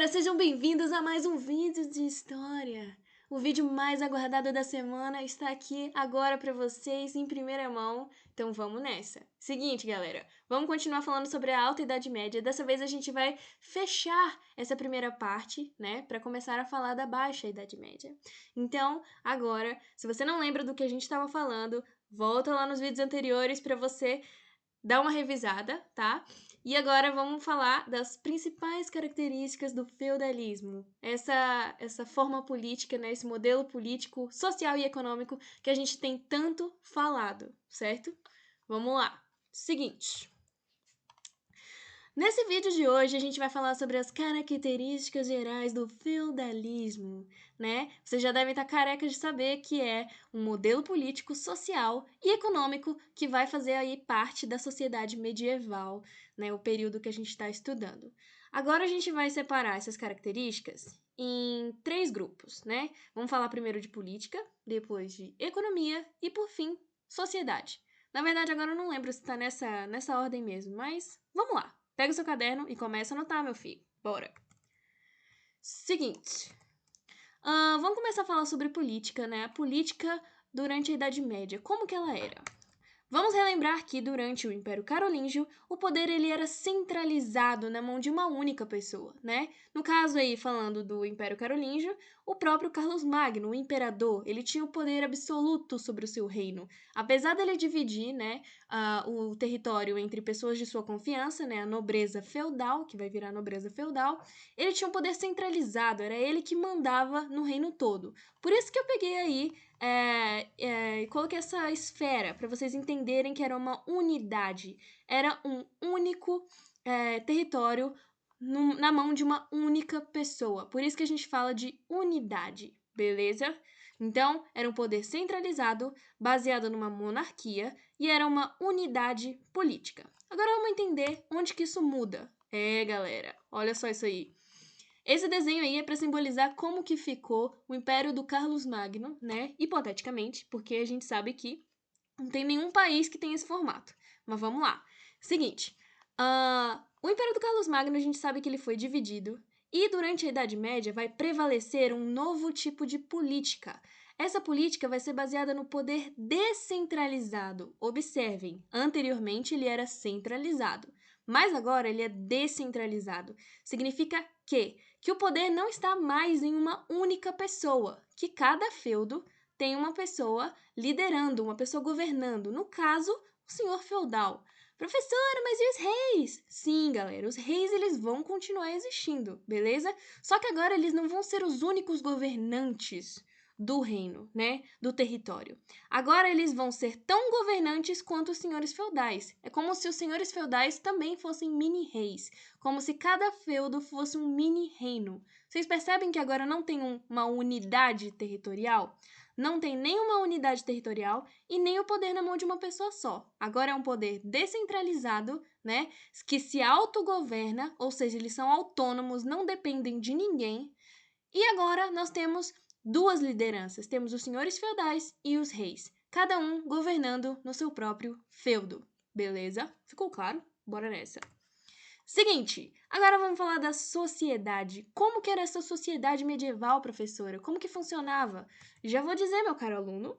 galera, sejam bem-vindos a mais um vídeo de história. O vídeo mais aguardado da semana está aqui agora para vocês em primeira mão, então vamos nessa. Seguinte, galera, vamos continuar falando sobre a Alta Idade Média. Dessa vez a gente vai fechar essa primeira parte, né, para começar a falar da Baixa Idade Média. Então, agora, se você não lembra do que a gente estava falando, volta lá nos vídeos anteriores para você dar uma revisada, tá? E agora vamos falar das principais características do feudalismo. Essa forma política, né, esse modelo político, social e econômico que a gente tem tanto falado, certo? Vamos lá. Seguinte. Nesse vídeo de hoje, a gente vai falar sobre as características gerais do feudalismo, né? Vocês já devem estar carecas de saber que é um modelo político, social e econômico que vai fazer aí parte da sociedade medieval, né? O período que a gente está estudando. Agora a gente vai separar essas características em 3 grupos, né? Vamos falar primeiro de política, depois de economia e, por fim, sociedade. Na verdade, agora eu não lembro se está nessa ordem mesmo, mas vamos lá. Pega o seu caderno e começa a anotar, meu filho. Bora! Seguinte. Vamos começar a falar sobre política, né? A política durante a Idade Média. Como que ela era? Vamos relembrar que, durante o Império Carolíngio, o poder ele era centralizado na mão de uma única pessoa, né? No caso aí, falando do Império Carolíngio, o próprio Carlos Magno, o imperador, ele tinha o poder absoluto sobre o seu reino. Apesar dele dividir, né, o território entre pessoas de sua confiança, né, a nobreza feudal, que vai virar nobreza feudal, ele tinha um poder centralizado, era ele que mandava no reino todo. Por isso que eu peguei aí coloquei essa esfera para vocês entenderem que era uma unidade, era um único território na mão de uma única pessoa. Por isso que a gente fala de unidade, beleza? Então, era um poder centralizado, baseado numa monarquia, e era uma unidade política. Agora vamos entender onde que isso muda. Galera, olha só isso aí. Esse desenho aí é para simbolizar como que ficou o Império do Carlos Magno, né? Hipoteticamente, porque a gente sabe que não tem nenhum país que tenha esse formato. Mas vamos lá. Seguinte, o Império do Carlos Magno a gente sabe que ele foi dividido e durante a Idade Média vai prevalecer um novo tipo de política. Essa política vai ser baseada no poder descentralizado. Observem, anteriormente ele era centralizado, mas agora ele é descentralizado. Significa que o poder não está mais em uma única pessoa, que cada feudo tem uma pessoa liderando, uma pessoa governando, no caso, o senhor feudal. Professora, mas e os reis? Sim, galera, os reis eles vão continuar existindo, beleza? Só que agora eles não vão ser os únicos governantes do reino, né, do território. Agora eles vão ser tão governantes quanto os senhores feudais. É como se os senhores feudais também fossem mini-reis, como se cada feudo fosse um mini-reino. Vocês percebem que agora não tem uma unidade territorial? Não tem nenhuma unidade territorial e nem o poder na mão de uma pessoa só. Agora é um poder descentralizado, né, que se autogoverna, ou seja, eles são autônomos, não dependem de ninguém. E agora nós temos 2 lideranças, temos os senhores feudais e os reis, cada um governando no seu próprio feudo. Beleza? Ficou claro? Bora nessa. Seguinte, agora vamos falar da sociedade. Como que era essa sociedade medieval, professora? Como que funcionava? Já vou dizer, meu caro aluno.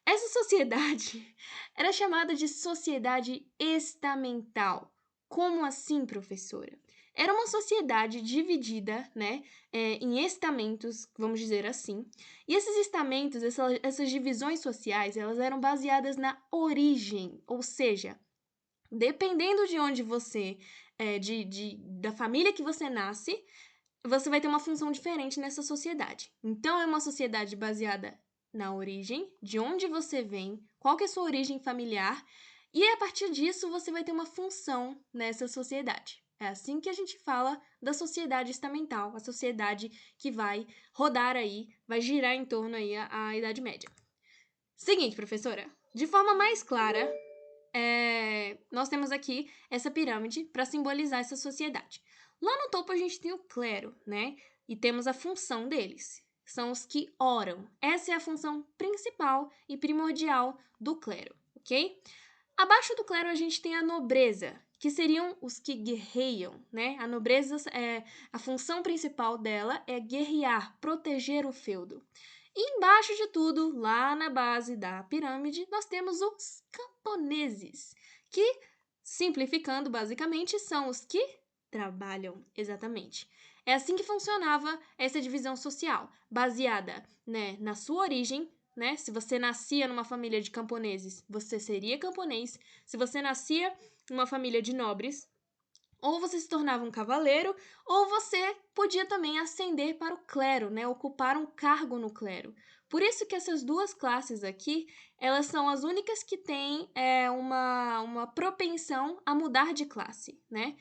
Essa sociedade era chamada de sociedade estamental. Como assim, professora? Era uma sociedade dividida, né, em estamentos, vamos dizer assim. E esses estamentos, essas divisões sociais, elas eram baseadas na origem, ou seja, dependendo de onde você, da família que você nasce, você vai ter uma função diferente nessa sociedade. Então, é uma sociedade baseada na origem, de onde você vem, qual que é a sua origem familiar, e a partir disso você vai ter uma função nessa sociedade. É assim que a gente fala da sociedade estamental, a sociedade que vai rodar aí, vai girar em torno aí a Idade Média. Seguinte, professora, de forma mais clara, nós temos aqui essa pirâmide para simbolizar essa sociedade. Lá no topo a gente tem o clero, né? E temos a função deles. São os que oram. Essa é a função principal e primordial do clero, ok? Abaixo do clero a gente tem a nobreza, que seriam os que guerreiam, né? A nobreza, a função principal dela é guerrear, proteger o feudo. E embaixo de tudo, lá na base da pirâmide, nós temos os camponeses, que, simplificando basicamente, são os que trabalham, exatamente. É assim que funcionava essa divisão social, baseada, né, na sua origem, né? Se você nascia numa família de camponeses, você seria camponês. Se você nascia numa família de nobres, ou você se tornava um cavaleiro, ou você podia também ascender para o clero, né? Ocupar um cargo no clero. Por isso que essas duas classes aqui, elas são as únicas que têm uma propensão a mudar de classe, né?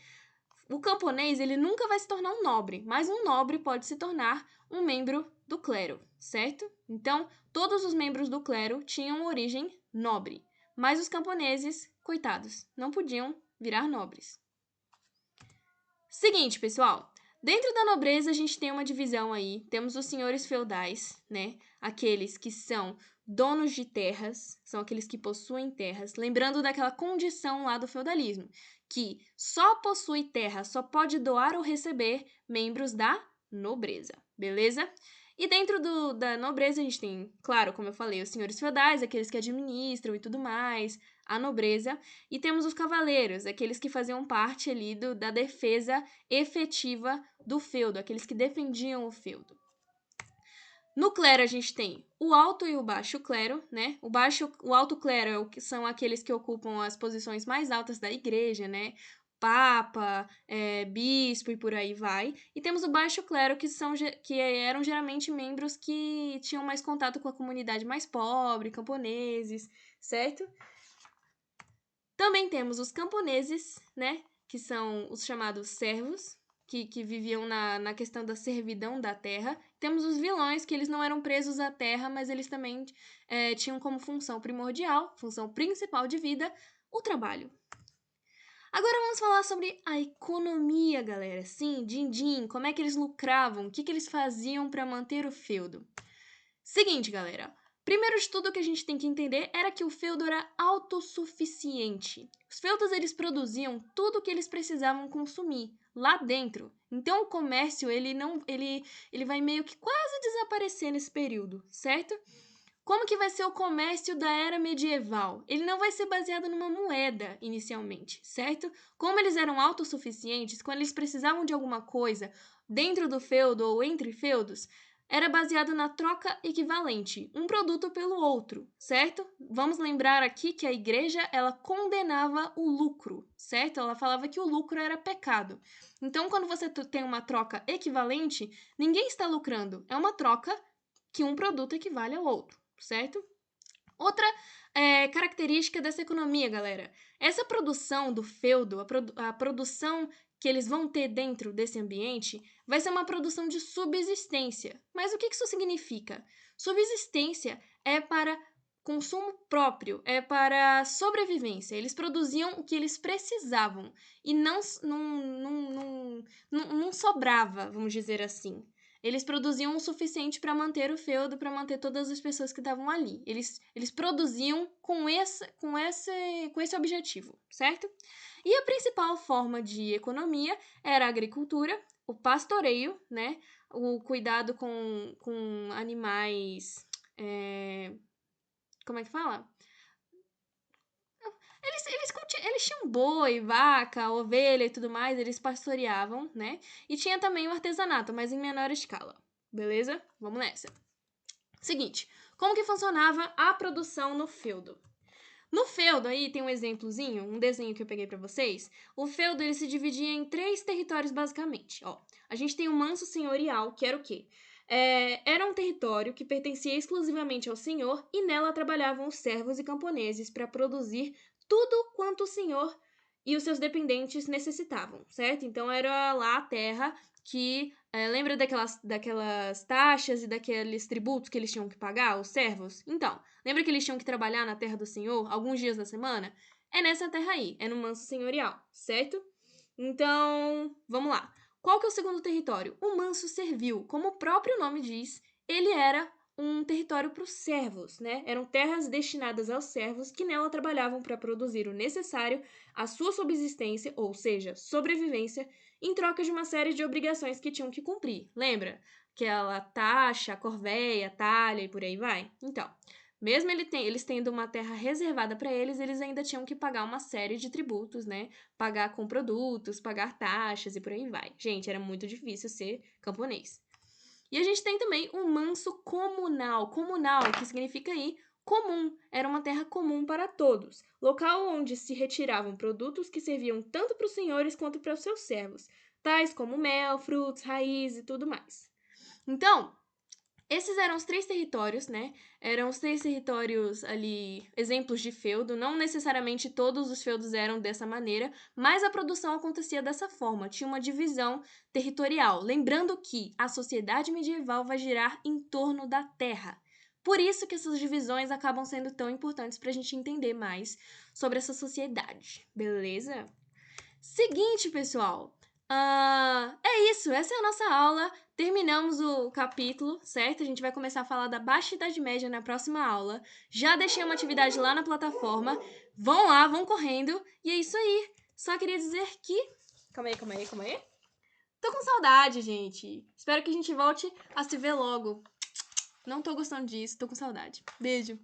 O camponês, ele nunca vai se tornar um nobre, mas um nobre pode se tornar um membro do clero, certo? Então, todos os membros do clero tinham origem nobre, mas os camponeses, coitados, não podiam virar nobres. Seguinte, pessoal, dentro da nobreza a gente tem uma divisão aí, temos os senhores feudais, né? Aqueles que são donos de terras, são aqueles que possuem terras, lembrando daquela condição lá do feudalismo, que só possui terra, só pode doar ou receber membros da nobreza, beleza? E dentro da nobreza a gente tem, claro, como eu falei, os senhores feudais, aqueles que administram e tudo mais, a nobreza, e temos os cavaleiros, aqueles que faziam parte ali da defesa efetiva do feudo, aqueles que defendiam o feudo. No clero a gente tem o alto e o baixo clero, né? O alto clero são aqueles que ocupam as posições mais altas da igreja, né? Papa, bispo e por aí vai. E temos o baixo clero, que eram geralmente membros que tinham mais contato com a comunidade mais pobre, camponeses, certo? Também temos os camponeses, né? Que são os chamados servos, que viviam na questão da servidão da terra. Temos os vilões, que eles não eram presos à terra, mas eles também tinham como função primordial, função principal de vida, o trabalho. Agora vamos falar sobre a economia, galera. Sim, din-din, como é que eles lucravam, o que eles faziam para manter o feudo. Seguinte, galera. Primeiro de tudo, o que a gente tem que entender era que o feudo era autossuficiente. Os feudos, eles produziam tudo o que eles precisavam consumir lá dentro. Então, o comércio, ele vai meio que quase desaparecer nesse período, certo? Como que vai ser o comércio da era medieval? Ele não vai ser baseado numa moeda, inicialmente, certo? Como eles eram autossuficientes, quando eles precisavam de alguma coisa dentro do feudo ou entre feudos, era baseado na troca equivalente, um produto pelo outro, certo? Vamos lembrar aqui que a igreja, ela condenava o lucro, certo? Ela falava que o lucro era pecado. Então, quando você tem uma troca equivalente, ninguém está lucrando. É uma troca que um produto equivale ao outro, certo? Outra característica dessa economia, galera, essa produção do feudo, a produção que eles vão ter dentro desse ambiente, vai ser uma produção de subsistência. Mas o que isso significa? Subsistência é para consumo próprio, é para sobrevivência. Eles produziam o que eles precisavam e não sobrava, vamos dizer assim. Eles produziam o suficiente para manter o feudo, para manter todas as pessoas que estavam ali. Eles produziam com esse objetivo, certo? E a principal forma de economia era a agricultura, o pastoreio, né? O cuidado com animais. Como é que fala? Eles tinham boi, vaca, ovelha e tudo mais, eles pastoreavam, né? E tinha também o artesanato, mas em menor escala. Beleza? Vamos nessa. Seguinte, como que funcionava a produção no feudo? No feudo aí tem um exemplozinho, um desenho que eu peguei pra vocês. O feudo ele se dividia em 3 territórios basicamente. Ó, a gente tem o manso senhorial, que era o quê? Era um território que pertencia exclusivamente ao senhor e nela trabalhavam os servos e camponeses para produzir tudo quanto o senhor e os seus dependentes necessitavam, certo? Então era lá a terra que lembra daquelas taxas e daqueles tributos que eles tinham que pagar, os servos? Então, lembra que eles tinham que trabalhar na terra do senhor alguns dias da semana? É nessa terra aí, é no manso senhorial, certo? Então, vamos lá. Qual que é o segundo território? O manso servil. Como o próprio nome diz, ele era um território para os servos, né? Eram terras destinadas aos servos que nela trabalhavam para produzir o necessário à sua subsistência, ou seja, sobrevivência, em troca de uma série de obrigações que tinham que cumprir. Lembra? Aquela taxa, corvéia, talha e por aí vai? Então, mesmo eles tendo uma terra reservada para eles, eles ainda tinham que pagar uma série de tributos, né? Pagar com produtos, pagar taxas e por aí vai. Gente, era muito difícil ser camponês. E a gente tem também o manso comunal. Comunal, que significa aí comum. Era uma terra comum para todos. Local onde se retiravam produtos que serviam tanto para os senhores quanto para os seus servos, tais como mel, frutos, raiz e tudo mais. Então, esses eram os 3 territórios, né? Eram os 3 territórios ali, exemplos de feudo. Não necessariamente todos os feudos eram dessa maneira, mas a produção acontecia dessa forma. Tinha uma divisão territorial. Lembrando que a sociedade medieval vai girar em torno da terra. Por isso que essas divisões acabam sendo tão importantes para a gente entender mais sobre essa sociedade, beleza? Seguinte, pessoal. É isso, essa é a nossa aula. Terminamos o capítulo, certo? A gente vai começar a falar da Baixa Idade Média na próxima aula. Já deixei uma atividade lá na plataforma. Vão lá, vão correndo. E é isso aí. Só queria dizer que. Calma aí. Tô com saudade, gente. Espero que a gente volte a se ver logo. Não tô gostando disso, tô com saudade. Beijo.